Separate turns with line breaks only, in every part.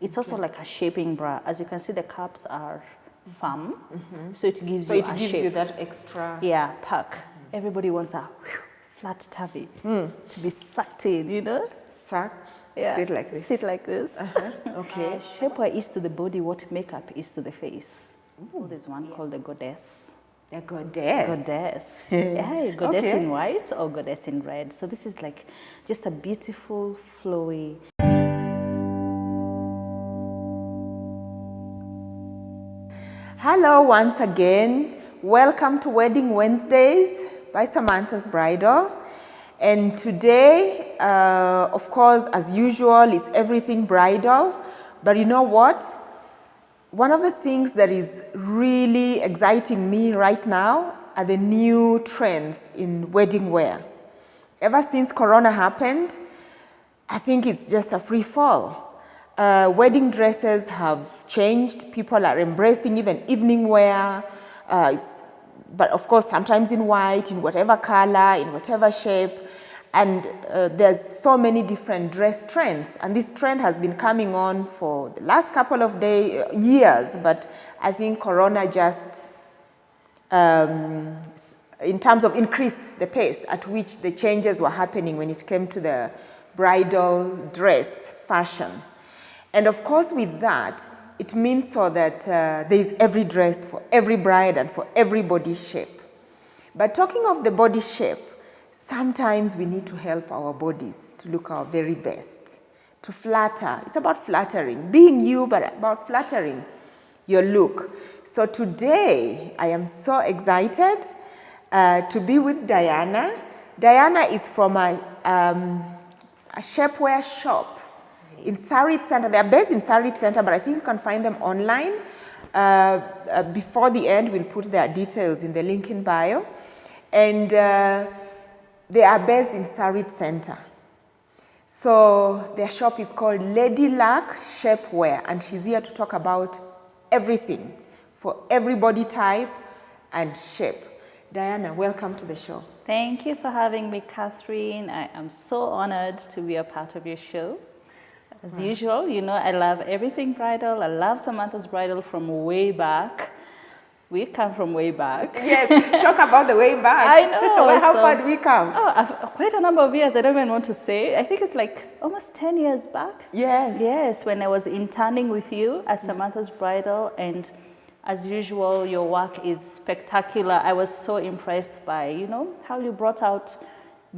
It's also like a shaping bra. As you can see, the cups are firm, so it gives you a shape. So it gives you
that extra...
Yeah, pack. Everybody wants a flat tummy to be sucked in, you know?
Yeah. Sit like this.
Sit like this.
Okay.
Shapewear is to the body what makeup is to the face. Oh, there's one called the goddess.
The goddess?
Goddess. Yeah, goddess in white or goddess in red. So this is like just a beautiful, flowy...
Hello once again. Welcome to Wedding Wednesdays by Samantha's Bridal. And today, of course, as usual, it's everything bridal. But you know what? One of the things that is really exciting me right now are the new trends in wedding wear. Ever since Corona happened, I think it's just a free fall. Wedding dresses have changed. People are embracing even evening wear. But of course, sometimes in white, in whatever color, in whatever shape. And there's so many different dress trends. And this trend has been coming on for the last couple of years. But I think Corona just, in terms of increased the pace at which the changes were happening when it came to the bridal dress fashion. And of course, with that, it means so that there is every dress for every bride and for every body shape. But talking of the body shape, sometimes we need to help our bodies to look our very best, to flatter. It's about flattering, being you, but about flattering your look. So today, I am so excited to be with Diana. Diana is from a shapewear shop in Sarit Center. They are based in Sarit Center, but I think you can find them online. Before the end, we'll put their details in the link in bio. And they are based in Sarit Center. So their shop is called Lady Luck Shapewear, and she's here to talk about everything for every body type and shape. Diana, welcome to the show.
Thank you for having me, Catherine. I am so honored to be a part of your show. As usual, you know, I love everything bridal. I love Samantha's Bridal from way back. We come from way back.
Yes, talk about the way back.
I know.
How far did we come?
Oh, quite a number of years. I don't even want to say. I think it's like almost 10 years back.
Yes.
Yes, when I was interning with you at Samantha's Bridal. And as usual, your work is spectacular. I was so impressed by, you know, how you brought out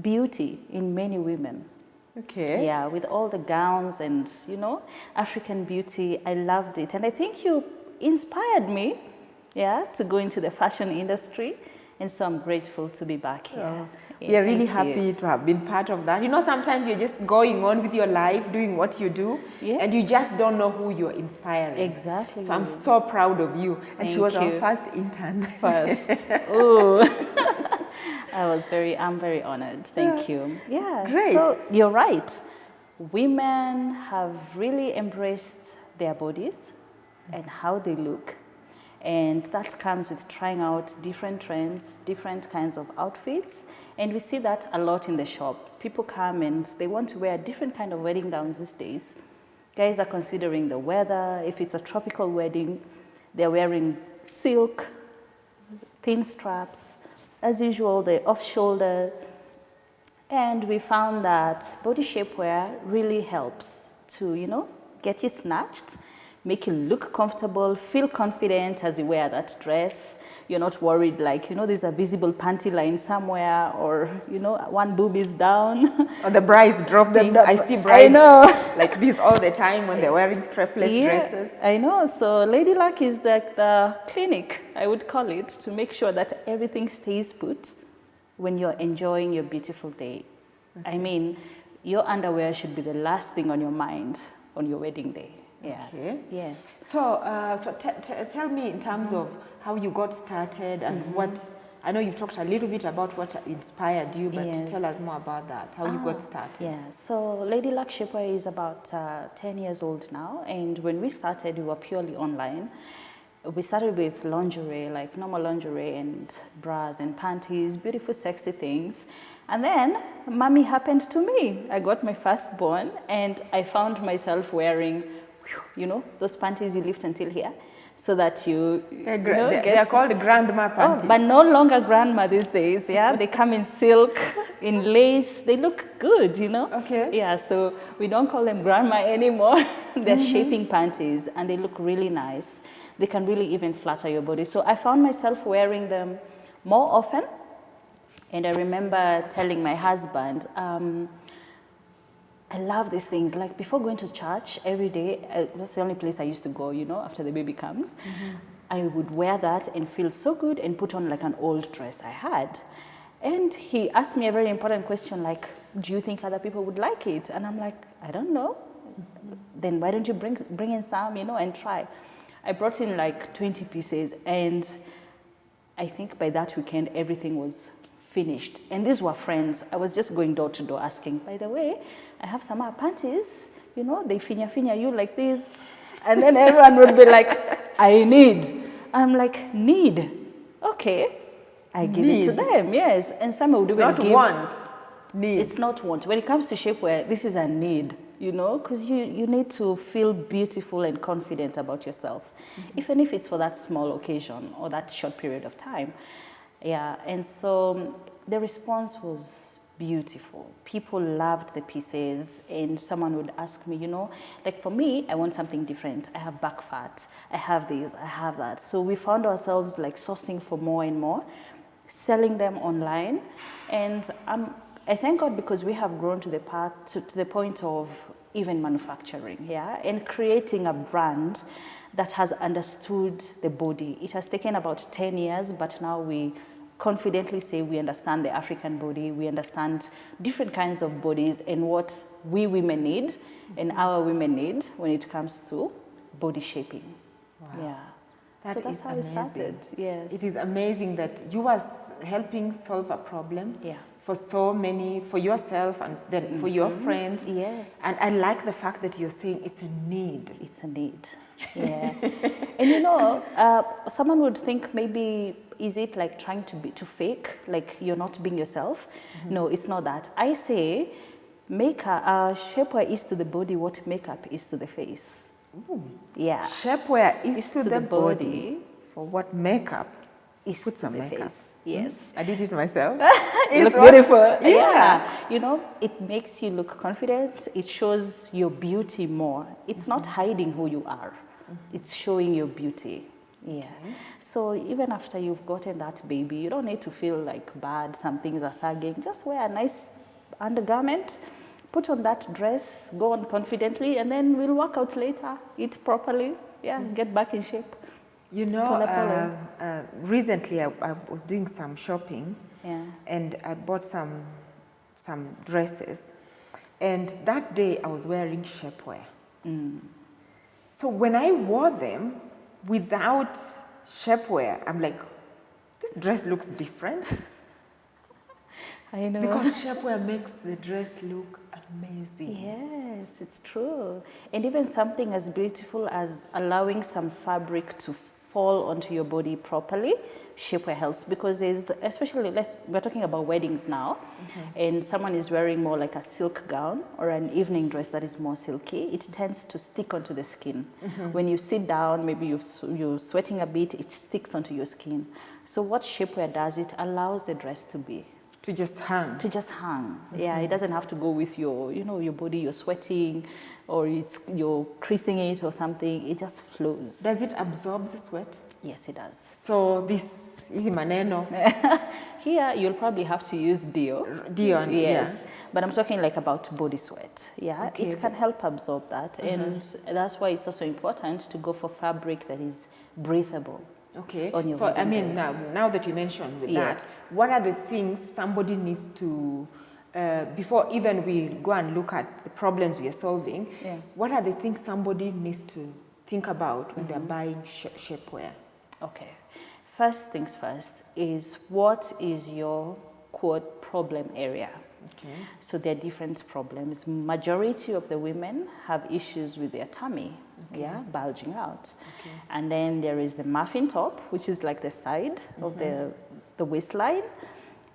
beauty in many women.
Okay.
Yeah, with all the gowns and, you know, African beauty. I loved it. And I think you inspired me, yeah, to go into the fashion industry. And so I'm grateful to be back here.
Oh. Yeah, we are really happy to have been part of that. You know, sometimes you're just going on with your life, doing what you do, and you just don't know who you're inspiring.
Exactly.
So I'm so proud of you. And she was our first intern.
Oh. I'm very honored. Thank you. Yeah.
Great.
So you're right. Women have really embraced their bodies and how they look. And that comes with trying out different trends, different kinds of outfits. And we see that a lot in the shops. People come and they want to wear different kind of wedding gowns these days. Guys are considering the weather. If it's a tropical wedding, they're wearing silk, thin straps, as usual, the off-shoulder. And we found that body shapewear really helps to, you know, get you snatched, make you look comfortable, feel confident as you wear that dress. You're not worried like, you know, there's a visible panty line somewhere, or, you know, one boob is down.
Or the bride's dropping. I see brides
I know.
like this all the time when they're wearing strapless dresses.
I know. So Lady Luck is like the clinic, I would call it, to make sure that everything stays put when you're enjoying your beautiful day. Okay. I mean, your underwear should be the last thing on your mind on your wedding day. Yeah. Okay. Yes.
So tell me in terms of how you got started and what, I know you've talked a little bit about what inspired you, but tell us more about that, how you got started.
Yeah, so Lady Luck Shapewear is about 10 years old now, and when we started, we were purely online. We started with lingerie, like normal lingerie and bras and panties, beautiful, sexy things. And then mommy happened to me. I got my firstborn, and I found myself wearing you know, those panties you lift until here, so that you
they are called grandma panties.
Oh, but no longer grandma these days, yeah? They come in silk, in lace. They look good, you know?
Okay.
Yeah, so we don't call them grandma anymore. They're shaping panties, and they look really nice. They can really even flatter your body. So I found myself wearing them more often. And I remember telling my husband, I love these things. Like before going to church every day, that's the only place I used to go, you know, after the baby comes. I would wear that and feel so good and put on like an old dress I had. And he asked me a very important question, like, do you think other people would like it? And I'm like, I don't know. Then why don't you bring in some, you know, and try. I brought in like 20 pieces, and I think by that weekend, everything was finished. And these were friends. I was just going door to door asking, by the way, I have some panties, you know, they finya you like this. And then everyone would be like, I need. I'm like, need? Okay. I give it to them, yes. And some would even
not
give.
Want, need.
It's not want. When it comes to shapewear, this is a need, you know, because you need to feel beautiful and confident about yourself, even if it's for that small occasion or that short period of time. Yeah, and so the response was beautiful. People loved the pieces, and someone would ask me, you know, like for me, I want something different. I have back fat, I have this, I have that. So we found ourselves like sourcing for more and more, selling them online. And I thank God because we have grown to the point of even manufacturing, yeah, and creating a brand that has understood the body. It has taken about 10 years, but now we confidently say we understand the African body, we understand different kinds of bodies and what we women need and our women need when it comes to body shaping.
Wow.
Yeah. So that's how it started. Yes.
It is amazing that you are helping solve a problem for so many, for yourself and then for your friends.
Yes.
And I like the fact that you're saying it's a need.
It's a need. Yeah. And you know, someone would think maybe, is it like trying to fake, like you're not being yourself? No, it's not that. I say shapewear is to the body what makeup is to the face.
Ooh.
Yeah.
Shapewear is to the body for what makeup
is
puts
to
on
the
makeup.
face. Yes.
I did it myself.
You look beautiful.
Yeah.
You know, it makes you look confident. It shows your beauty more. It's not hiding who you are. It's showing your beauty. Yeah. So even after you've gotten that baby, you don't need to feel like bad, some things are sagging. Just wear a nice undergarment, put on that dress, go on confidently, and then we'll work out later, eat properly, get back in shape.
You know, recently I was doing some shopping, and I bought some dresses, and that day I was wearing shapewear. So when I wore them without shapewear, I'm like, this dress looks different.
I know.
Because shapewear makes the dress look amazing.
Yes, it's true. And even something as beautiful as allowing some fabric to fall onto your body properly, shapewear helps, because there's, especially, we're talking about weddings now, and someone is wearing more like a silk gown or an evening dress that is more silky, it tends to stick onto the skin. When you sit down, maybe you're sweating a bit, it sticks onto your skin. So what shapewear does, it allows the dress to
just hang.
Yeah, it doesn't have to go with your, you know, your body, you're sweating, or you're creasing it or something. It just flows.
Does it absorb the sweat?
Yes, it does.
So this is maneno.
Here, you'll probably have to use Dio. Yes. But I'm talking like about body sweat. Yeah, okay. It can help absorb that. And that's why it's also important to go for fabric that is breathable.
Okay, so I mean, now that you mentioned with that, what are the things somebody needs to, before even we go and look at the problems we are solving, what are the things somebody needs to think about when they're buying shapewear? Okay,
first things first is, what is your quote problem area?
Okay.
So there are different problems. Majority of the women have issues with their tummy, bulging out. Okay. And then there is the muffin top, which is like the side of the waistline.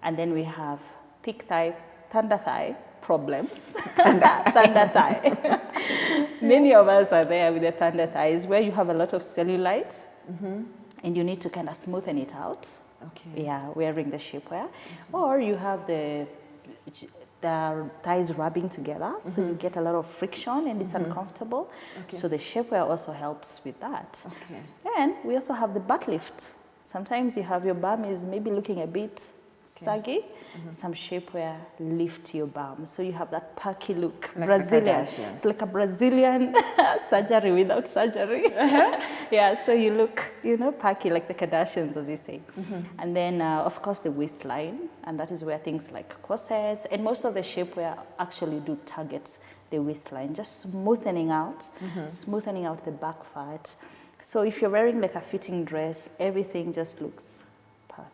And then we have thick thigh, thunder thigh problems. Thunder thigh. Many of us are there with the thunder thighs where you have a lot of cellulite and you need to kind of smoothen it out.
Okay.
Yeah, wearing the shapewear. Or you have the thighs rubbing together, so you get a lot of friction and it's uncomfortable.
Okay.
So the shapewear also helps with that.
Okay.
And we also have the butt lift. Sometimes you have your bum is maybe looking a bit saggy. Some shapewear lift your bum, so you have that perky look,
like
Brazilian. It's like a Brazilian surgery without surgery. Yeah, so you look, you know, perky like the Kardashians, as you say. And then, of course, the waistline, and that is where things like corsets and most of the shapewear actually do target the waistline, just smoothening out the back fat. So if you're wearing like a fitting dress, everything just looks perfect.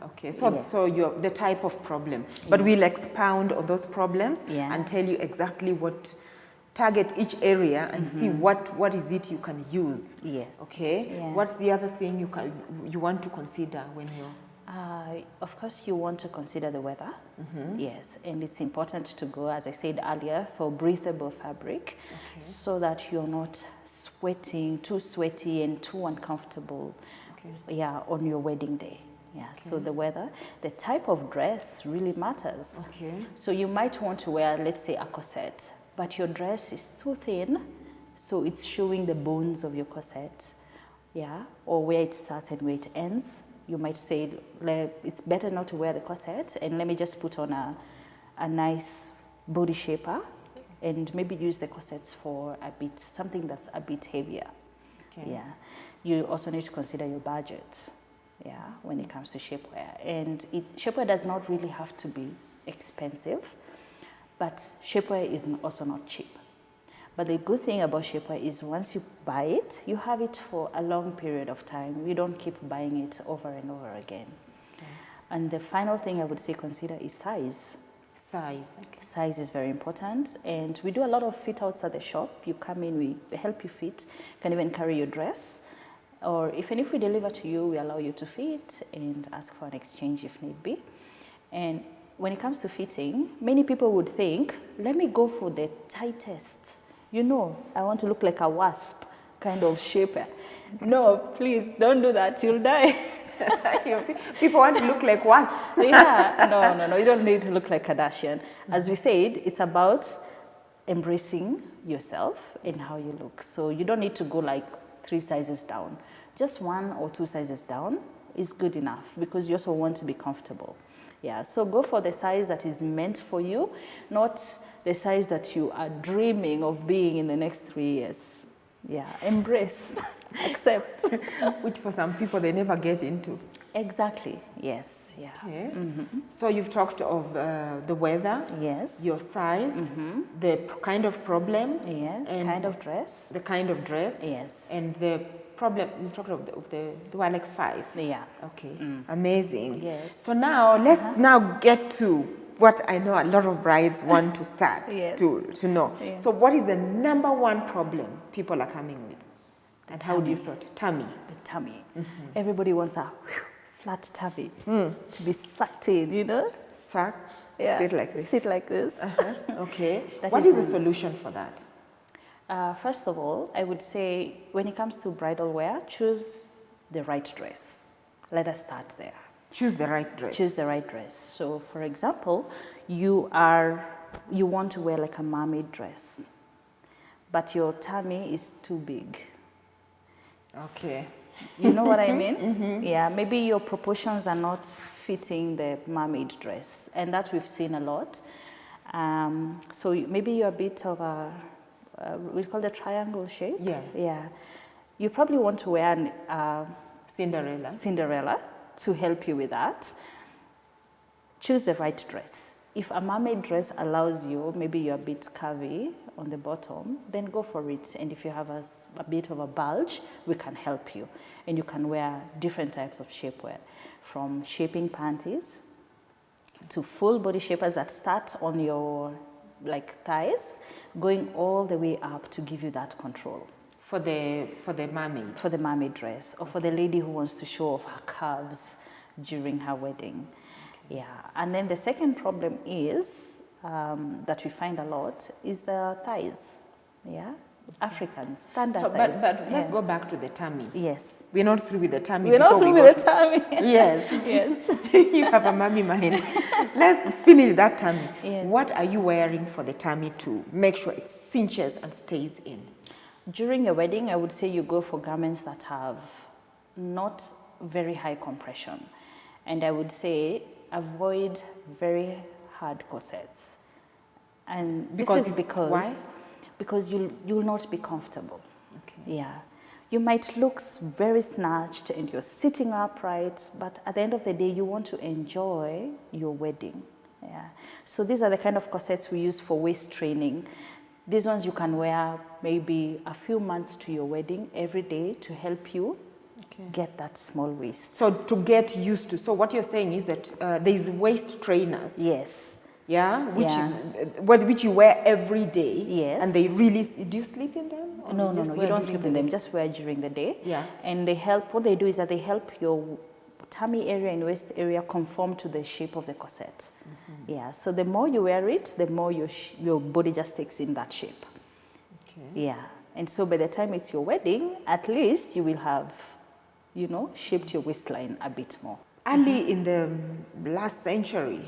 Okay, so you're the type of problem, but we'll expound on those problems and tell you exactly what target each area and see what is it you can use.
Yes.
Okay.
Yeah.
What's the other thing you want to consider when you're?
Of course, you want to consider the weather. Yes, and it's important to go, as I said earlier, for breathable fabric, so that you're not sweating, too sweaty and too uncomfortable. Yeah, on your wedding day. Yeah, so the weather, the type of dress really matters.
Okay.
So you might want to wear, let's say, a corset, but your dress is too thin, so it's showing the bones of your corset. Yeah, or where it starts and where it ends. You might say, it's better not to wear the corset, and let me just put on a nice body shaper, and maybe use the corsets for a bit, something that's a bit heavier. Okay. Yeah. You also need to consider your budget. Yeah, when it comes to shapewear. And shapewear does not really have to be expensive, but shapewear is also not cheap. But the good thing about shapewear is once you buy it, you have it for a long period of time. You don't keep buying it over and over again. Okay. And the final thing I would say consider is size.
Size. Okay.
Size is very important, and we do a lot of fit outs at the shop. You come in, we help you fit, you can even carry your dress. Or even if we deliver to you, we allow you to fit and ask for an exchange if need be. And when it comes to fitting, many people would think, let me go for the tightest. You know, I want to look like a wasp kind of shape. No, please don't do that, you'll die.
People want to look like wasps.
Yeah, no, you don't need to look like Kardashian. As we said, it's about embracing yourself and how you look. So you don't need to go like 3 sizes down. Just 1 or 2 sizes down is good enough because you also want to be comfortable. Yeah, so go for the size that is meant for you, not the size that you are dreaming of being in the next 3 years. Yeah, embrace, accept.
Which for some people they never get into.
Exactly, yes, yeah.
Okay. So you've talked of the weather,
yes,
your size, the kind of problem,
and kind of dress,
the kind of dress,
yes,
and the problem. You talked of there were like 5.
Yeah.
Okay. Amazing.
Yes.
So now let's now get to what I know a lot of brides want to start
Yes.
to know.
Yeah.
So what is the number 1 problem people are coming with, and how do you sort it? Tummy.
The tummy. Everybody wants a flat tummy to be sucked in, you know?
Suck.
Yeah.
Sit like this.
Sit like this.
Okay.
That
What
is
is the solution for that?
First of all, I would say when it comes to bridal wear, choose the right dress. Let us start there.
Choose the right dress.
Choose the right dress. So, for example, you want to wear like a mermaid dress, but your tummy is too big.
Okay.
You know what I mean? Yeah, maybe your proportions are not fitting the mermaid dress, and that we've seen a lot. So maybe you're a bit of a, we call it a triangle shape.
Yeah.
Yeah. You probably want to wear
Cinderella
to help you with that. Choose the right dress. If a mermaid dress allows you, maybe you're a bit curvy on the bottom, then go for it. And if you have a bit of a bulge, we can help you. And you can wear different types of shapewear, from shaping panties to full body shapers that start on your thighs, going all the way up to give you that control.
For the mermaid?
For the mermaid dress, or for the lady who wants to show off her curves during her wedding. Okay. Yeah, and then the second problem is, that we find a lot, is the thighs. Yeah, Africans, standard
So,
thighs.
but let's go back to the tummy.
Yes.
We're not through with the tummy.
We're not
before
through
we
with
go
the tummy.
Yes.
Yes.
You have a mummy mind. Let's finish that tummy.
Yes.
What are you wearing for the tummy to make sure it cinches and stays in?
During a wedding, I would say you go for garments that have not very high compression. And I would say avoid very hard corsets. And this is because
why?
Because you'll not be comfortable.
Okay.
Yeah. You might look very snatched and you're sitting upright, but at the end of the day, you want to enjoy your wedding. Yeah. So these are the kind of corsets we use for waist training. These ones you can wear maybe a few months to your wedding every day to help you get that small waist.
So to get used to, so what you're saying is that there is waist trainers.
Yes.
Yeah,
Yeah.
which you wear every day.
Yes.
And they really, do you sleep in them? Or
No,
you just
you
wear
don't
during
sleep
the
in
day?
them, just wear during the day.
Yeah.
And they help, what they do is that they help your tummy area and waist area conform to the shape of the corset. Yeah, so the more you wear it, the more your body just takes in that shape.
Okay.
Yeah, and so by the time it's your wedding, at least you will have, shaped your waistline a bit more.
Early in the last century,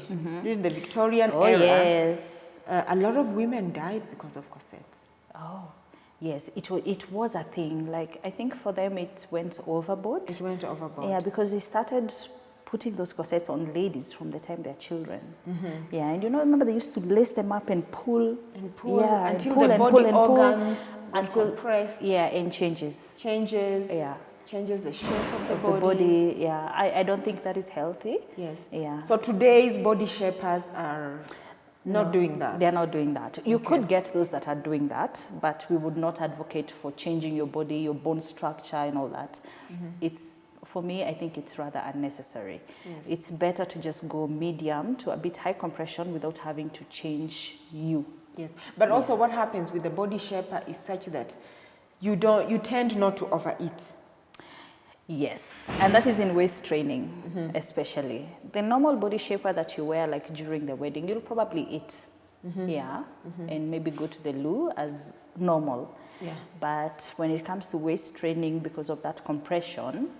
during the Victorian era,
Yes.
a lot of women died because of corsets.
Oh, yes, it was a thing. Like, I think for them it went overboard.
It went overboard.
Yeah, because they started putting those corsets on ladies from the time they're children. Yeah, and remember they used to lace them up and pull.
And pull
Yeah,
until
pull
the
and
body
pull and pull
organs
until
compressed.
Yeah, and changes.
Changes.
Yeah.
Changes the shape of the
Of
body.
the body, yeah. I don't think that is healthy.
Yes.
Yeah.
So today's body shapers are not doing that.
They're not doing that. You could get those that are doing that, but we would not advocate for changing your body, your bone structure and all that. For me, I think it's rather unnecessary.
Yes.
It's better to just go medium to a bit high compression without having to change you.
Yes. But also what happens with the body shaper is such that you tend not to overeat.
Yes, and that is in waist training, especially. The normal body shaper that you wear like during the wedding, you'll probably eat, and maybe go to the loo as normal.
Yeah.
But when it comes to waist training, because of that compression,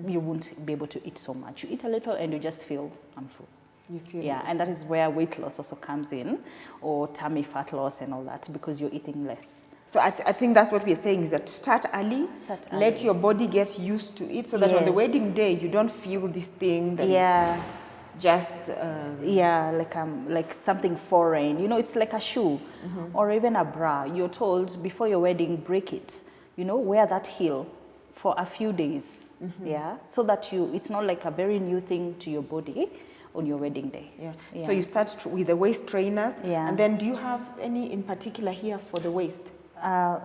you won't be able to eat so much. You eat a little and you just feel, I'm full.
You feel
And that is where weight loss also comes in, or tummy fat loss and all that, because you're eating less.
So I think that's what we're saying is that start early, let your body get used to it so that on the wedding day you don't feel this thing that is just... like something foreign. It's like a shoe or even a bra. You're told before your wedding, break it. Wear that heel for a few days, so that it's not like a very new thing to your body on your wedding day. So you start with the waist trainers, and then do you have any in particular here for the waist?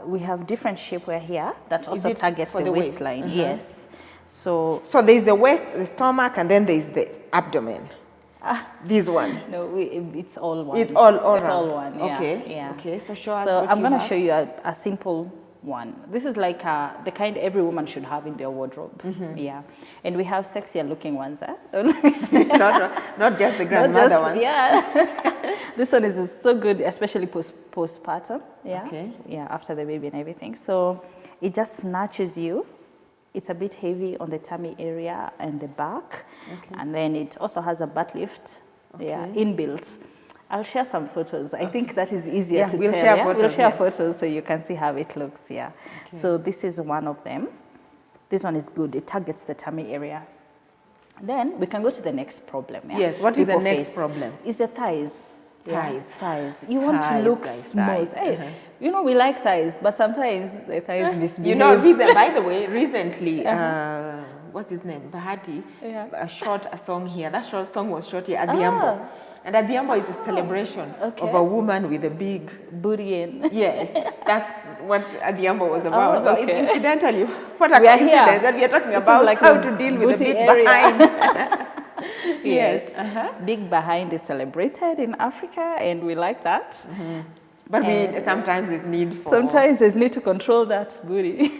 We have different shapewear here that also targets the waistline. Yes. So
there's the waist, the stomach, and then there's the abdomen. This one.
No, it's all one.
It's all
It's
around.
all one. Yeah.
Okay.
Yeah.
Okay. So show us.
So
what
I'm going to
have.
show you a simple one. This is like the kind every woman should have in their wardrobe. Yeah. And we have sexier looking ones.
not just the grandmother ones.
Yeah. This one is so good, especially postpartum. Yeah.
Okay.
Yeah, after the baby and everything. So it just snatches you. It's a bit heavy on the tummy area and the back. Okay. And then it also has a butt lift. Okay. Yeah, inbuilt. I'll share some photos. I think that is easier to
we'll
tell.
Share photos,
we'll share photos so you can see how it looks. Yeah. Okay. So this is one of them. This one is good. It targets the tummy area. Then we can go to the next problem. Yeah?
Yes. What is the next problem?
It's the thighs.
Thighs.
Thighs. You want to look smooth. Hey, we like thighs, but sometimes the thighs misbehave.
By the way, recently, what's his name? Bahati shot a song here. That short song was shot here at Adhiambo. And Adhiambo is a celebration of a woman with a big
booty in.
Yes, that's what Adhiambo was about.
Oh, okay.
Incidentally, what a coincidence that we are talking about
like
how to deal with the big behind.
Yes. Big behind is celebrated in Africa, and we like that.
But sometimes it's need for...
Sometimes there's need to control that booty.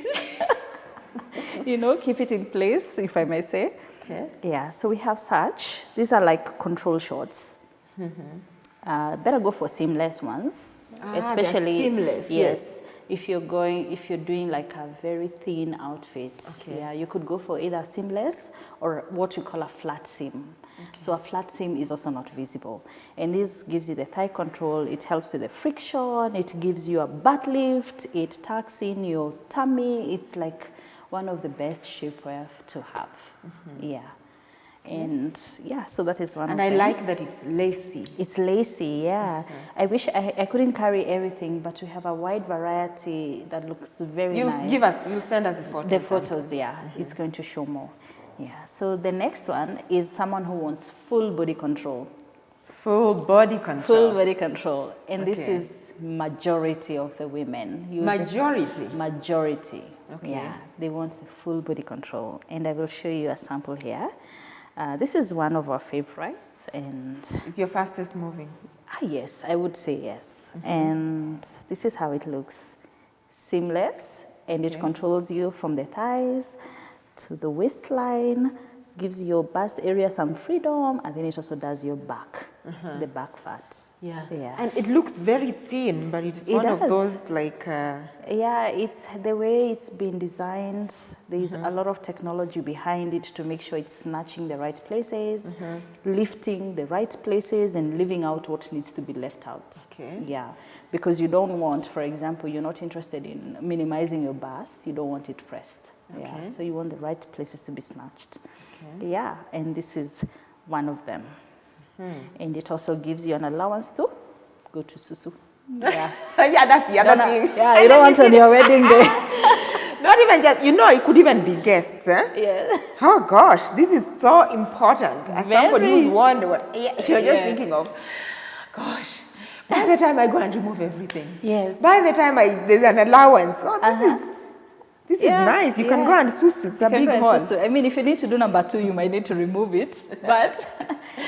Keep it in place, if I may say. Okay. Yeah, so we have such. These are like control shorts. Better go for seamless ones,
they're
especially
seamless,
yes. If you're doing like a very thin outfit, yeah, you could go for either seamless or what we call a flat seam. So a flat seam is also not visible, and this gives you the thigh control. It helps with the friction. It gives you a butt lift. It tucks in your tummy. It's like one of the best shapewear to have. Yeah. And yeah, so that is one of them.
And I like that it's lacy.
It's lacy, yeah. I wish I couldn't carry everything, but we have a wide variety that looks very nice.
You'll send us a photo.
The photos, yeah. It's going to show more. Yeah, so the next one is someone who wants full body control.
Full body control.
Full body control. And this is majority of the women. Majority.
Okay.
Yeah, they want the full body control. And I will show you a sample here. This is one of our favorites, and
it's your fastest moving.
Yes, I would say yes. And this is how it looks: seamless, and it controls you from the thighs to the waistline, gives your bust area some freedom, and then it also does your back, the back fat.
Yeah. And it looks very thin, but it's one of those like...
Yeah, it's the way it's been designed. There's a lot of technology behind it to make sure it's snatching the right places, lifting the right places, and leaving out what needs to be left out.
Okay.
Yeah, because you don't want, for example, you're not interested in minimizing your bust, you don't want it pressed. Okay. Yeah, so you want the right places to be snatched. Okay. Yeah, and this is one of them. And it also gives you an allowance to go to Susu. Yeah,
yeah, that's the other thing.
Yeah, you don't want on your wedding day.
Not even just, it could even be guests.
Yeah.
Oh gosh, this is so important. As somebody who's wondering what you're just thinking of, gosh, by the time I go and remove everything.
Yes.
By the time there's an allowance. Oh, this is nice. You can go and susu. It's a big hall.
I mean, if you need to do number 2, you might need to remove it. But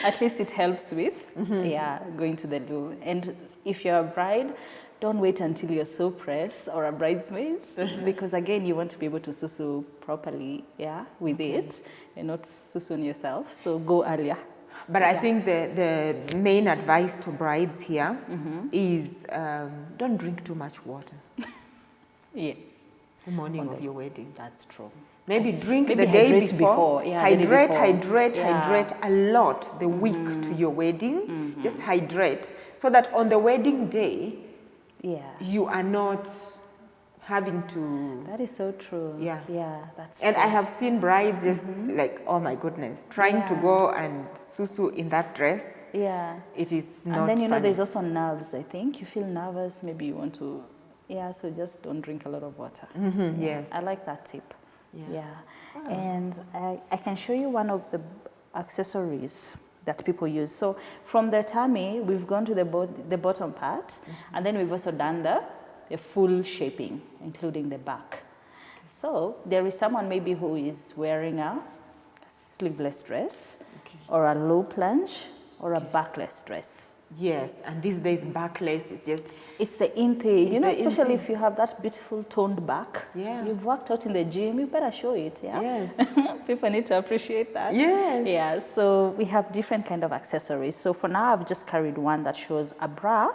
at least it helps with, going to the loo. And if you're a bride, don't wait until you're so pressed, or a bridesmaid, because again, you want to be able to susu properly, with it, and not susu on yourself. So go earlier.
But I think the main advice to brides here is don't drink too much water.
Yes.
The morning of your wedding.
That's true.
Maybe drink the day before. Hydrate a lot the week to your wedding. Just hydrate so that on the wedding day, you are not having to...
That is so true.
Yeah.
Yeah, that's
and
true.
I have seen brides just like, oh my goodness, trying to go and susu in that dress.
Yeah.
It is not
And then,
funny.
there's also nerves, I think. You feel nervous, maybe you want to... Yeah, so just don't drink a lot of water.
Yes.
I like that tip. Yeah. Wow. And I can show you one of the accessories that people use. So from the tummy, we've gone to the bottom part, and then we've also done the full shaping, including the back. So there is someone maybe who is wearing a sleeveless dress, or a low plunge, or a backless dress.
Yes, and these days backless is just...
It's the in thing, especially if you have that beautiful toned back.
Yeah.
You've worked out in the gym, you better show it,
Yes.
People need to appreciate that.
Yes.
Yeah, so we have different kind of accessories. So for now, I've just carried one that shows a bra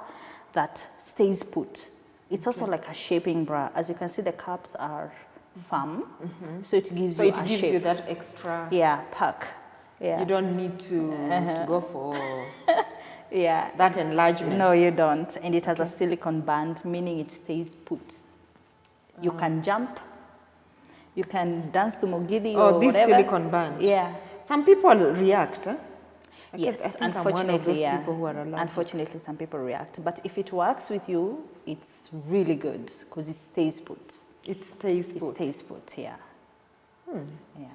that stays put. It's also like a shaping bra. As you can see, the cups are firm, so it gives you a shape. So it gives you
that extra...
perk. Yeah.
You don't need to go for...
Yeah.
that enlargement.
No, you don't. And it has a silicone band, meaning it stays put. You can jump. You can dance to Mogidi or whatever.
Oh, this silicone band.
Yeah.
Some people react.
Yes, unfortunately, Unfortunately, some people react. But if it works with you, it's really good because it stays put.
It stays put.
It stays put, yeah. Yeah.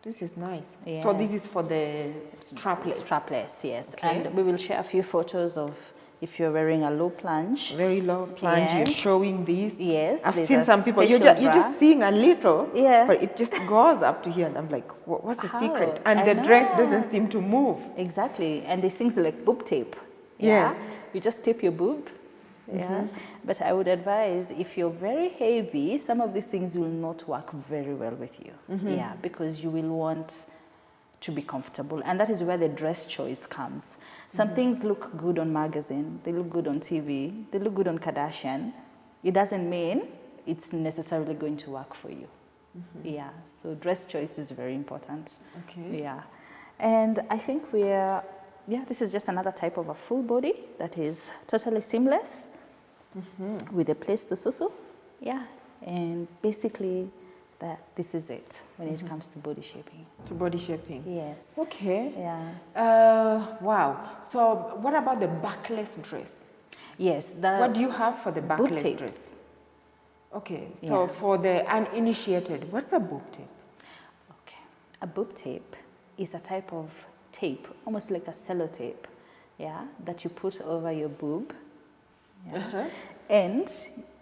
This is nice.
Yeah.
So this is for the strapless?
Strapless, yes.
Okay.
And we will share a few photos of if you're wearing a low plunge.
Very low plunge,
yes.
You're showing this.
Yes.
I've seen some people, you're just seeing a little,
yeah.
but it just goes up to here and I'm like, what's the secret? And the dress doesn't seem to move.
Exactly. And these things are like boob tape.
Yes.
You just tape your boob. Yeah, but I would advise if you're very heavy, some of these things will not work very well with you. Yeah, because you will want to be comfortable. And that is where the dress choice comes. Some things look good on magazine, they look good on TV, they look good on Kardashian. It doesn't mean it's necessarily going to work for you. Yeah, so dress choice is very important.
Okay.
Yeah. And I think this is just another type of a full body that is totally seamless with a place to susu. Yeah, and basically this is it when it comes to body shaping.
To body shaping.
Yes.
Okay.
Yeah.
Wow. So what about the backless dress?
Yes.
What do you have for the
boob
backless
tapes.
dress? Okay. So for the uninitiated, what's a boob tape?
Okay. A boob tape is a type of tape, almost like a sellotape, that you put over your boob. Yeah. And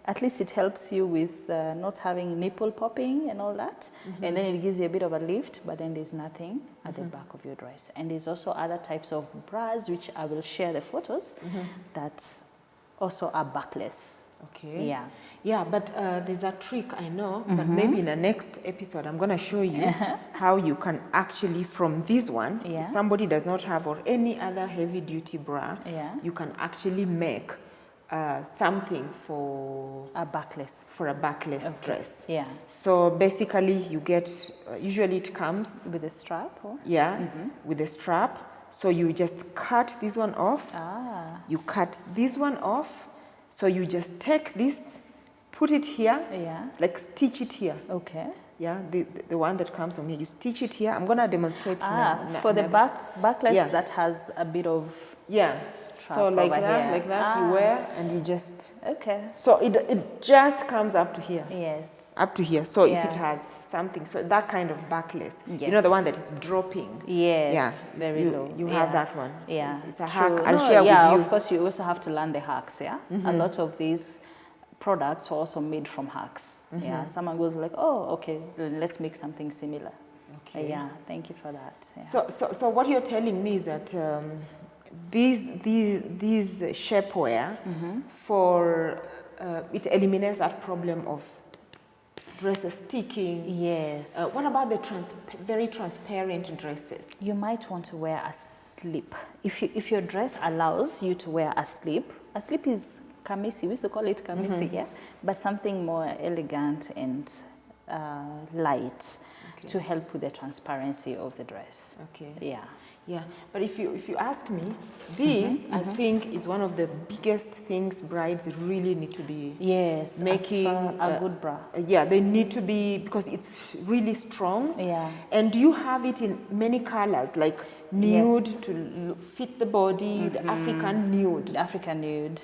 at least it helps you with not having nipple popping and all that. And then it gives you a bit of a lift, but then there's nothing at the back of your dress. And there's also other types of bras, which I will share the photos, that also are backless.
Okay.
Yeah.
Yeah, but there's a trick I know, but maybe in the next episode I'm going to show you how you can actually, from this one, if somebody does not have or any other heavy duty bra, you can actually make something for
a backless.
For a backless dress.
Yeah.
So basically you get, usually it comes
with a strap? Or?
Yeah, with a strap. So you just cut this one off. You cut this one off. So you just take this, put it here, like stitch it here.
Okay.
Yeah, the one that comes from here, you stitch it here. I'm going to demonstrate now.
For the backless that has a bit of strap
so like
over
that you wear and you just...
Okay.
So it just comes up to here.
Yes.
Up to here. So if it has something, so that kind of backless, you know, the one that is dropping.
Yes.
Yeah.
Very low.
You have that one. So
Yeah.
it's a hack. I'll share with you.
Yeah, of course you also have to learn the hacks, A lot of these products are also made from hacks. Yeah. Someone goes like, oh, okay, let's make something similar. Okay. Yeah, thank you for that. Yeah.
So what you're telling me is that these shapewear for it eliminates that problem of dresses sticking.
Yes.
What about the very transparent dresses?
You might want to wear a slip. If your dress allows you to wear a slip is kamisi. We used to call it kamisi, but something more elegant and light to help with the transparency of the dress. Okay. Yeah.
Yeah, but if you ask me, this I think is one of the biggest things brides really need to be making
a good bra.
Yeah, they need to be, because it's really strong.
Yeah.
And you have it in many colors, like nude to fit the body, the African nude.
The African nude.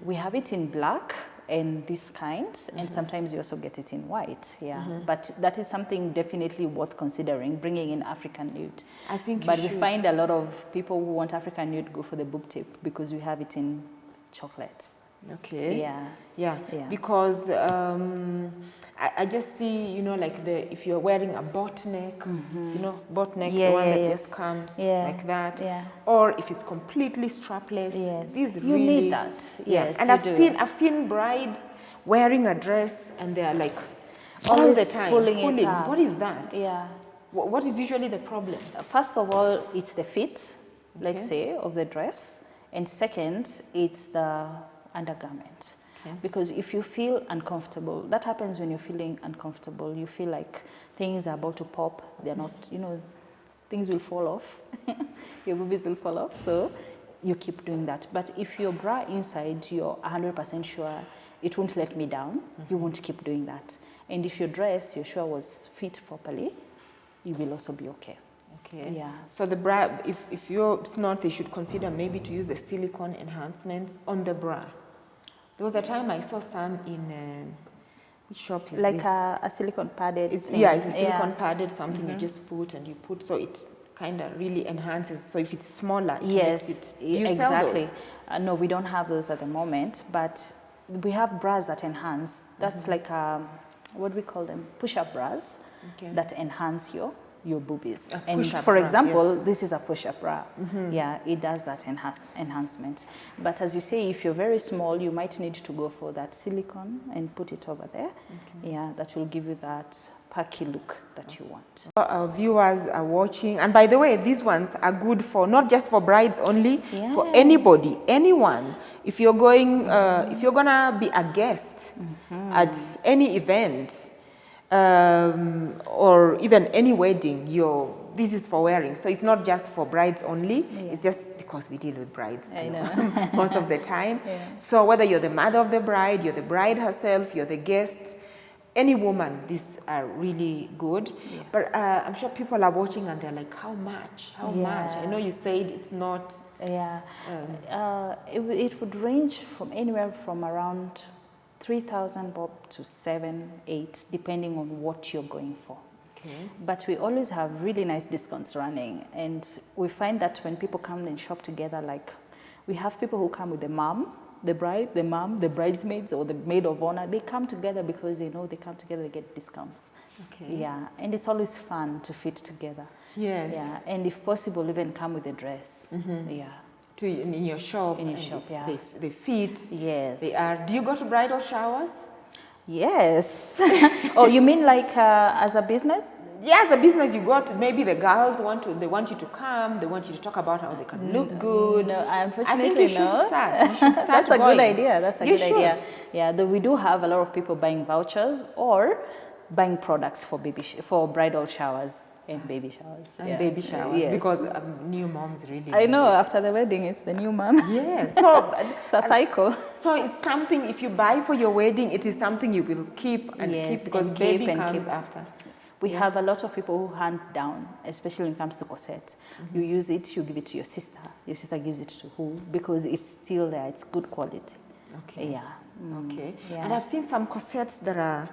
We have it in black and this kind, and sometimes you also get it in white, but that is something definitely worth considering, bringing in African nude.
I think
we find a lot of people who want African nude go for the boob tape because we have it in chocolates.
Okay.
Yeah.
Because I just see, you know, like if you're wearing a bot neck, you know, bot neck, the one that just comes like that, or if it's completely strapless, these
you
really
need that. Yes,
and I've seen brides wearing a dress and they're like all the time
pulling it up.
What is that?
Yeah.
What is usually the problem?
First of all, it's the fit, let's say, of the dress, and second, it's the undergarment. Because if you feel uncomfortable, that happens when you're feeling uncomfortable. You feel like things are about to pop. They're not, you know, things will fall off. Your boobies will fall off. So you keep doing that. But if your bra inside, you're 100% sure it won't let me down, you won't keep doing that. And if your dress, you're sure was fit properly, you will also be okay.
Okay.
Yeah.
So the bra, if it's not, they should consider maybe to use the silicone enhancements on the bra. There was a time I saw some in, which shop is
like
this?
a silicone padded.
It's a silicone padded something you just put and you put, so it kind of really enhances. So if it's smaller, it makes it. Do you
exactly.
sell those?
No, we don't have those at the moment, but we have bras that enhance. That's like what we call them, push-up bras that enhance your boobies. And for example, this is a push-up bra. Yeah, it does that enhancement. But as you say, if you're very small, you might need to go for that silicone and put it over there. Yeah, that will give you that perky look that you want.
Our viewers are watching, and by the way, these ones are good for not just for brides only, for anybody, anyone. If you're going, if you're gonna be a guest at any event, or even any wedding, this is for wearing. So it's not just for brides only. It's just because we deal with brides,
I know.
most of the time. So whether you're the mother of the bride, you're the bride herself, you're the guest, any woman, these are really good. But I'm sure people are watching and they're like, how much? How much? I know you said it's not.
It would range from anywhere from around 3,000 bob to 7, 8, depending on what you're going for. But we always have really nice discounts running, and we find that when people come and shop together, like we have people who come with the mom, the bride, the mom, the bridesmaids, or the maid of honor. They come together because they know they come together, they get discounts. And it's always fun to fit together. And if possible, even come with a dress.
In your shop.
In your shop,
They fit.
They
are. Do you go to bridal showers?
Yes. Oh, you mean like as a business?
Yeah, as a business, you got maybe the girls they want you to come, they want you to talk about how they can look good.
No, unfortunately,
I think you should start. You should start.
That's a good idea. That's a good
should.
idea. Yeah, though we do have a lot of people buying vouchers or buying products for bridal showers and baby showers.
And baby showers, because new moms really.
I know, after the wedding, it's the new mom.
Yes, so
it's a cycle.
So it's something, if you buy for your wedding, it is something you will keep and keep, because baby comes after.
We have a lot of people who hand down, especially when it comes to corset. You use it, you give it to your sister gives it to who, because it's still there, it's good quality.
And I've seen some corsets that are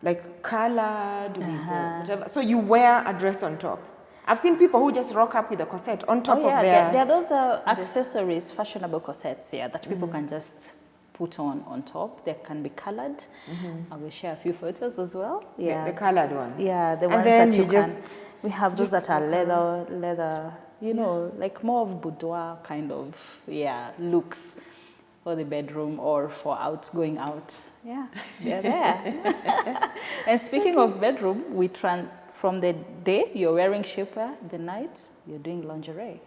like colored with whatever. So you wear a dress on top. I've seen people who just rock up with a corset on top of their...
There are those accessories, fashionable corsets, that people can just put on top. They can be colored. I will share a few photos as well.
The colored ones.
Yeah, the ones that you can... We have those that are leather, you know, like more of boudoir kind of, looks for the bedroom or for going out. Yeah, they're there. And speaking of bedroom, from the day you're wearing shapewear, the night you're doing lingerie.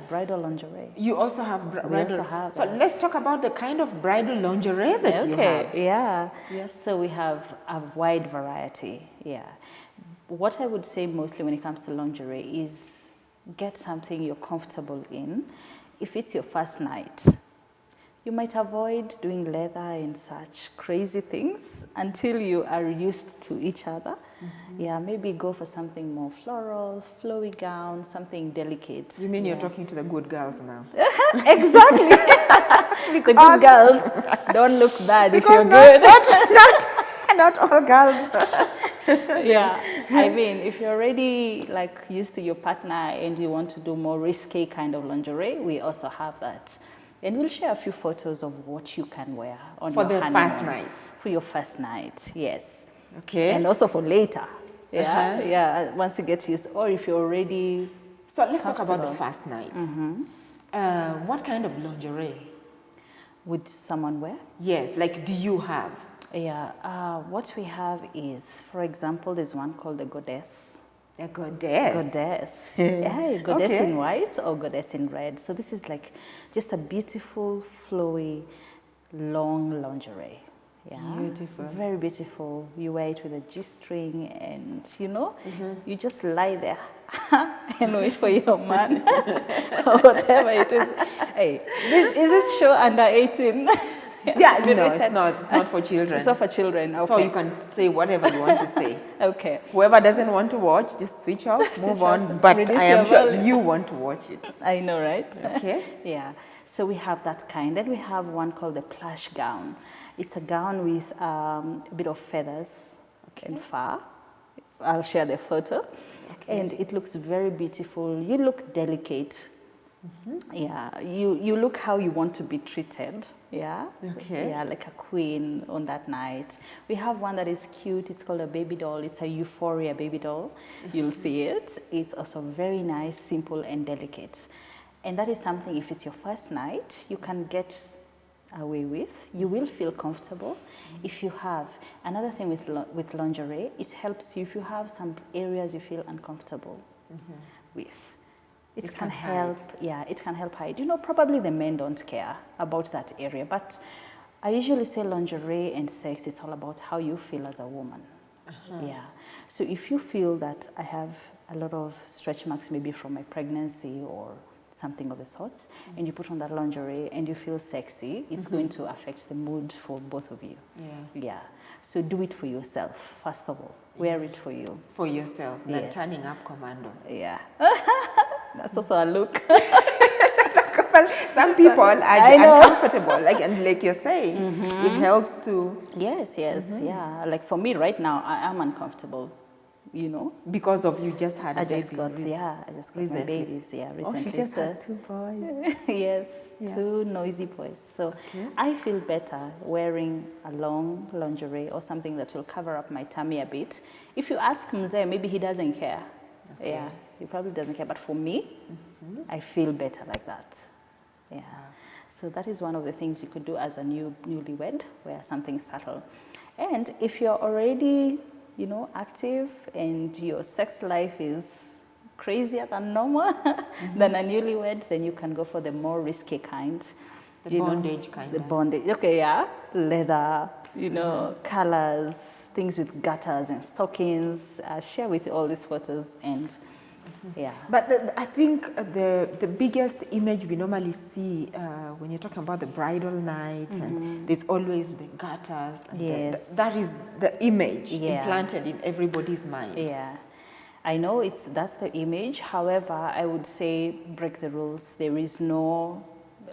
Bridal lingerie.
You also have bridal. So
that.
Let's talk about the kind of bridal lingerie that you have.
So we have a wide variety. What I would say mostly when it comes to lingerie is get something you're comfortable in. If it's your first night, you might avoid doing leather and such crazy things until you are used to each other. Maybe go for something more floral, flowy gown, something delicate. You
mean you're talking to the good girls now?
Exactly. The good girls don't look bad if you're good.
Not all girls.
I mean, if you're already like used to your partner and you want to do more risque kind of lingerie, we also have that. And we'll share a few photos of what you can wear on your honeymoon.
For the first night.
For your first night, yes.
Okay.
And also for later. Once you get used, or if you're already...
So let's talk about the first night. What kind of lingerie
would someone wear?
Yes, like do you have?
What we have is, for example, there's one called the Goddess.
A goddess?
Goddess. Goddess in white or goddess in red. So this is like just a beautiful, flowy, long lingerie.
Beautiful.
Very beautiful. You wear it with a G-string and, you just lie there and wait for your man or whatever it is. Hey, is this show under 18?
No, it's not for children.
It's not for children, okay.
So you can say whatever you want to say.
Okay.
Whoever doesn't want to watch, just switch off, move on. But I am sure you want to watch it.
I know, right?
Okay.
So we have that kind. Then we have one called the plush gown. It's a gown with a bit of feathers and fur. I'll share the photo. And it looks very beautiful. You look delicate. You look how you want to be treated. Like a queen on that night. We have one that is cute. It's called a baby doll. It's a Euphoria baby doll. You'll see it. It's also very nice, simple and delicate. And that is something, if it's your first night, you can get away with. You will feel comfortable. If you have, another thing with lingerie, it helps you if you have some areas you feel uncomfortable with. It can help, it can help hide. You know, probably the men don't care about that area, but I usually say lingerie and sex, it's all about how you feel as a woman. Yeah. So if you feel that I have a lot of stretch marks, maybe from my pregnancy or something of the sorts, and you put on that lingerie and you feel sexy, it's going to affect the mood for both of you. Yeah. So do it for yourself, first of all. Wear it for you.
For yourself, that turning up commando.
Yeah. That's also a look.
Some people are uncomfortable, like you're saying. It helps to...
Yes, yeah. Like for me right now, I am uncomfortable, you know.
Because of you just had a baby.
I just got my babies, recently.
Oh, she just had 2 boys.
Yes, 2 noisy boys. So I feel better wearing a long lingerie or something that will cover up my tummy a bit. If you ask Mzee, maybe he doesn't care. Yeah, he probably doesn't care. But for me, I feel better like that. Yeah. So that is one of the things you could do as a newlywed, wear something subtle. And if you're already, you know, active and your sex life is crazier than normal than a newlywed, then you can go for the more risky kind.
The bondage kind.
The bondage. Okay, yeah. Leather, you know, colors, things with gutters and stockings. I'll share with you all these photos and yeah.
But I think the biggest image we normally see when you're talking about the bridal night, and there's always the gutters. And that is the image implanted in everybody's mind.
Yeah. I know that's the image. However, I would say break the rules. There is no,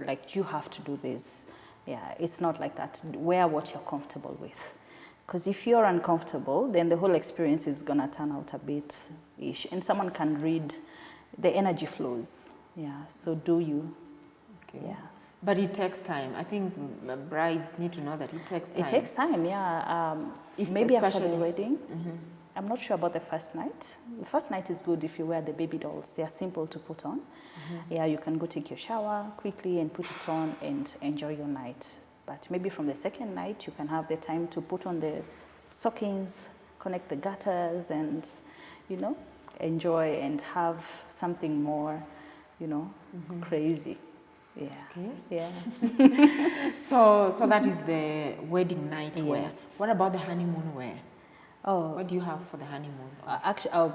like, you have to do this. Yeah, it's not like that. Wear what you're comfortable with. Because if you're uncomfortable, then the whole experience is going to turn out a bit-ish. And someone can read the energy flows. Yeah, so do you.
Okay.
Yeah.
But it takes time. I think brides need to know that it takes time.
It takes time, yeah. Maybe after the wedding. I'm not sure about the first night. The first night is good if you wear the baby dolls. They are simple to put on. Yeah, you can go take your shower quickly and put it on and enjoy your night. But maybe from the second night, you can have the time to put on the stockings, connect the gutters, and, you know, enjoy and have something more, you know, crazy. Yeah.
Okay.
Yeah.
So that is the wedding night wear.
Yes.
What about the honeymoon wear?
Oh.
What do you have for the honeymoon?
Actually,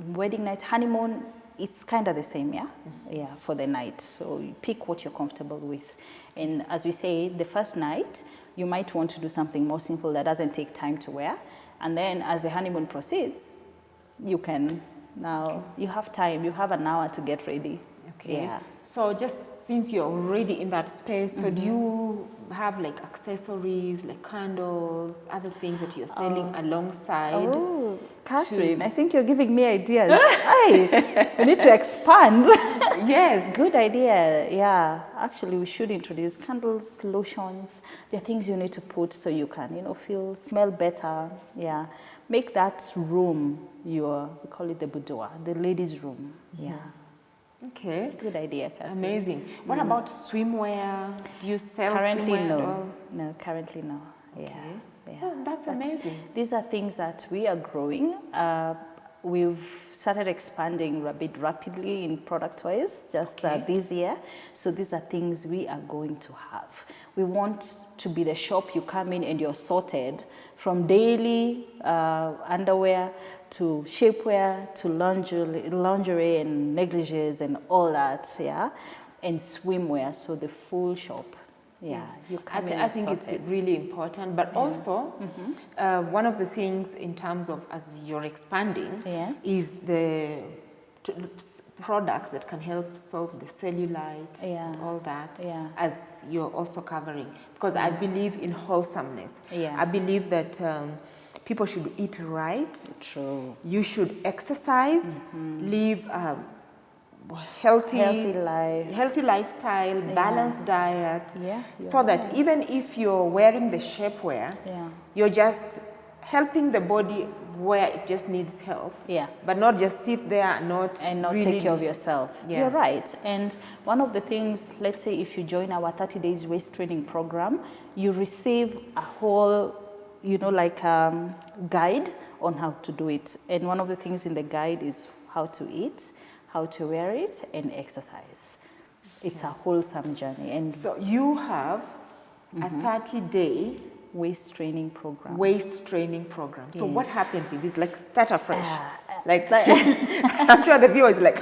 wedding night, honeymoon, it's kind of the same, yeah? Yeah, for the night. So you pick what you're comfortable with. And as we say, the first night, you might want to do something more simple that doesn't take time to wear. And then as the honeymoon proceeds, you can now, you have time, you have an hour to get ready.
Okay.
Yeah.
So just since you're already in that space, so do you have like accessories, like candles, other things that you're selling alongside?
Oh, Catherine, I think you're giving me ideas. Hey, we need to expand.
Yes.
Good idea. Yeah. Actually, we should introduce candles, lotions. There are things you need to put so you can, you know, smell better. Yeah. Make that room we call it the boudoir, the ladies' room. Yeah.
Okay.
Good idea, Catherine.
Amazing. What about swimwear? Do you sell
Currently,
swimwear?
no. No, currently, no.
Okay.
Yeah.
Oh, that's amazing.
These are things that we are growing. We've started expanding a bit rapidly in product-wise just this year. So these are things we are going to have. We want to be the shop you come in and you're sorted from daily underwear to shapewear to lingerie and negligees and all that, yeah, and swimwear, so the full shop. Yeah, you come in.
I think it's really important, but also one of the things in terms of as you're expanding is the products that can help solve the cellulite and all that, as you're also covering. Because I believe in wholesomeness. I believe that people should eat right.
True.
You should exercise, live healthy lifestyle, balanced diet, so that even if you're wearing the shapewear, you're just helping the body where it just needs help.
Yeah.
But not just sit there and not really
take care of yourself.
Yeah.
You're right. And one of the things, let's say if you join our 30 days waist training program, you receive a whole, guide on how to do it. And one of the things in the guide is how to eat, how to wear it, and exercise. It's a wholesome journey. And
so you have a 30-day
waist training program.
So what happens if it's like start afresh?
Like
I'm sure the viewer is like,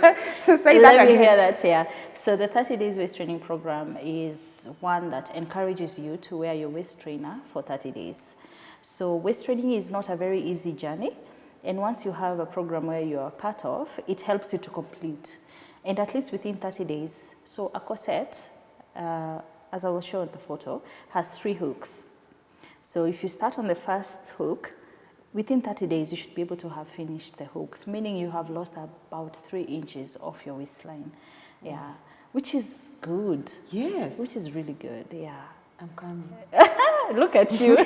so say that
Let me
again.
hear that, yeah. So the 30 days waist training program is one that encourages you to wear your waist trainer for 30 days. So waist training is not a very easy journey. And once you have a program where you are part of, it helps you to complete. And at least within 30 days. So a corset, as I will show in the photo, has 3 hooks. So if you start on the first hook, within 30 days, you should be able to have finished the hooks, meaning you have lost about 3 inches off your waistline. Yeah, which is good.
Yes.
Which is really good, yeah.
I'm coming.
Look at you.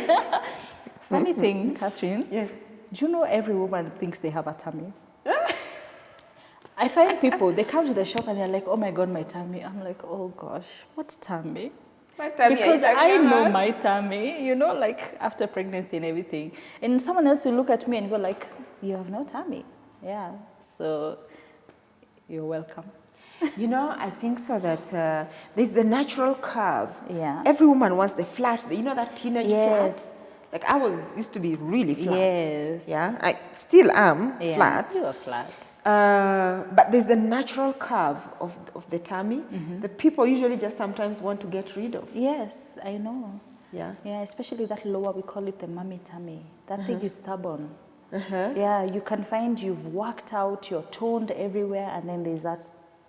Funny thing, Catherine.
Yes.
Do you know every woman thinks they have a tummy? I find people, they come to the shop and they're like, oh my God, my tummy. I'm like, oh gosh, what tummy?
My tummy.
Because I know my tummy, like after pregnancy and everything. And someone else will look at me and go like, you have no tummy. Yeah, so you're welcome.
I think so that there's the natural curve.
Yeah.
Every woman wants the flat, that teenage
Yes.
flat. Like I used to be really flat.
Yes.
Yeah, I still am flat.
You are flat.
But there's the natural curve of the tummy that people usually just sometimes want to get rid of.
Yes, I know.
Yeah.
Yeah, especially that lower, we call it the mummy tummy. That thing is stubborn. Yeah, you can find you've worked out, you're toned everywhere, and then there's that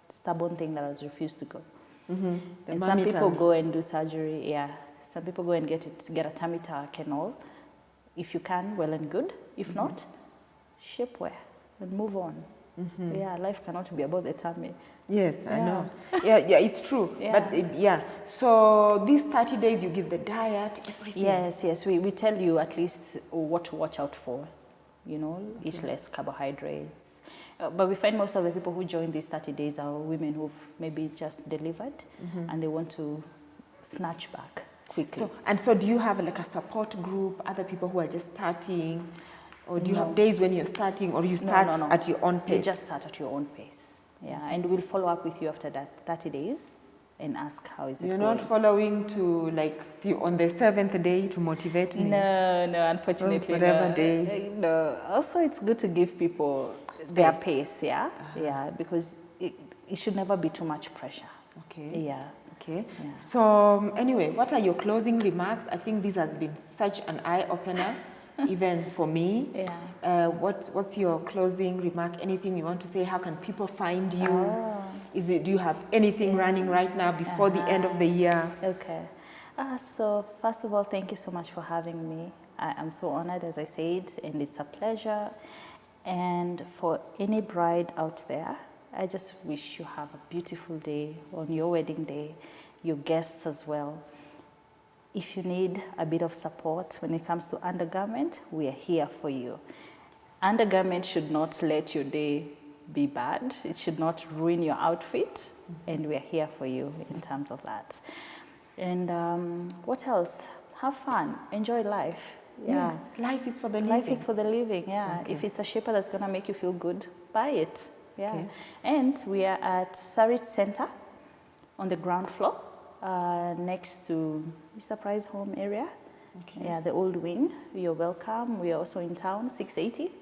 stubborn thing that has refused to go. And some people go and do surgery, yeah. Some people go and get a tummy tuck and all. If you can, well and good. If not, shapewear and move on. Yeah, life cannot be about the tummy.
Yes, I know. Yeah, it's true.
Yeah.
But so these 30 days you give the diet, everything.
Yes. We tell you at least what to watch out for. Eat less carbohydrates. But we find most of the people who join these 30 days are women who've maybe just delivered and they want to snatch back quickly.
So do you have like a support group, other people who are just starting? Or do you have days when you're starting, or you start at your own pace?
You just start at your own pace. Yeah, and we'll follow up with you after that 30 days and ask how is it
You're
going.
not following to on the 7th day to motivate me?
No, unfortunately.
Whatever day.
No. Also, it's good to give people their pace, yeah? Yeah, because it should never be too much pressure.
Okay.
Yeah.
Okay. Yeah. So anyway, what are your closing remarks? I think this has been such an eye-opener, even for me.
Yeah.
What's your closing remark? Anything you want to say? How can people find you? Do you have anything running right now before the end of the year?
Okay. So first of all, thank you so much for having me. I'm so honored, as I said, and it's a pleasure. And for any bride out there, I just wish you have a beautiful day on your wedding day, your guests as well. If you need a bit of support when it comes to undergarment, we are here for you. Undergarment should not let your day be bad. It should not ruin your outfit, and we are here for you in terms of that. And what else? Have fun, enjoy life. Yeah,
yes, life is for the living.
Life is for the living, yeah.
Okay.
If it's a shaper that's gonna make you feel good, buy it. Yeah.
Okay.
And we are at Sarit Center on the ground floor, next to Mr. Price Home area. Okay. Yeah, the old wing. You're welcome. We are also in town, 680.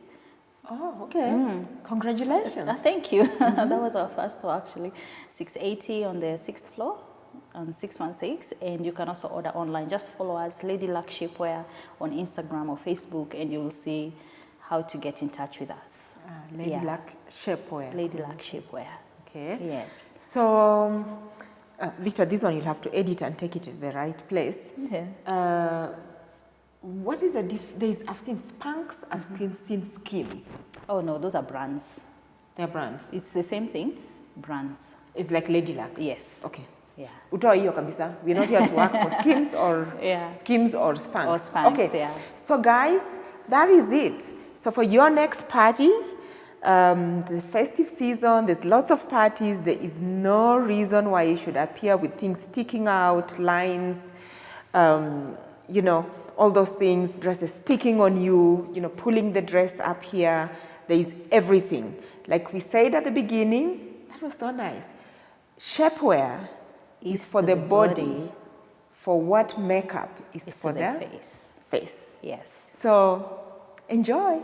Oh, okay. Congratulations.
Thank you. That was our first store, actually. 680 on the 6th floor, on 616. And you can also order online. Just follow us, Lady Luck Shapewear, on Instagram or Facebook, and you'll see how to get in touch with us.
Lady Luck Shapewear.
Lady Luck Shapewear.
Okay.
Yes.
So, Victor, this one you'll have to edit and take it to the right place.
Yeah.
What is the I've seen Spanx, I've seen Skims.
Oh no, those are brands.
They're brands.
It's the same thing, brands.
It's like Lady Luck.
Yes.
Okay.
Yeah.
Utoa hiyo kabisa. We're not here to work for Skims or
Yeah.
Skims or Spanx.
Or Spanx,
okay.
yeah.
So guys, that is it. So for your next party, the festive season, there's lots of parties. There is no reason why you should appear with things sticking out, lines, you know, all those things, dresses sticking on you, you know, pulling the dress up here. There is everything. Like we said at the beginning, that was so nice. Shapewear is for the body, for what makeup is for the
face.
face.
Yes.
So enjoy.